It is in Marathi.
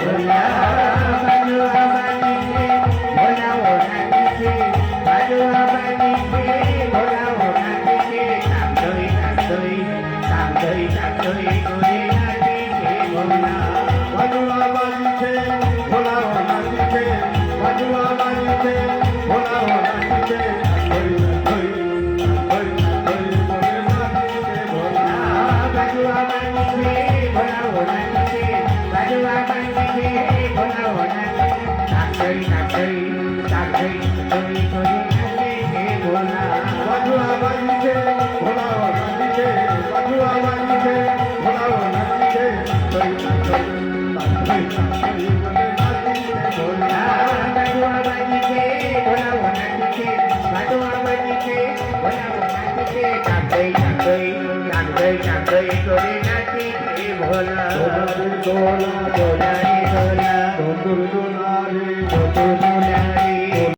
भोला बाजुआ बाजीचे भोला ओ नाचीचे बाजुआ बाजीचे भोला ओ नाचीचे टाकतोय टाकतोय टाकतोय टाकतोय गोरे नाचीचे भोला बाजुआ बाजीचे भोला ओ नाचीचे बाजुआ बाजीचे भोला ओ नाचीचे होय होय होय होय गोरे नाचीचे भोला बाजुआ बाजीचे भोला ओ नाचीचे बाजुआ बाजीचे भोला ओ नाचीचे टाकतोय टाकतोय टाकतोय टाकतोय गोरे नाचीचे भोला बाजुआ बाजीचे भोला ओ नाचीचे बाजुआ बाजीचे भोला ओ नाचीचे होय होय होय होय गोरे नाचीचे भोला बाजुआ बाजीचे भोला ओ नाचीचे बाजुआ बाजीचे भोला ओ नाचीचे टाकतोय टाकतोय टाकतोय टाकतोय गोरे नाचीचे भोला डोला डोला रे डोला डोला रे डोला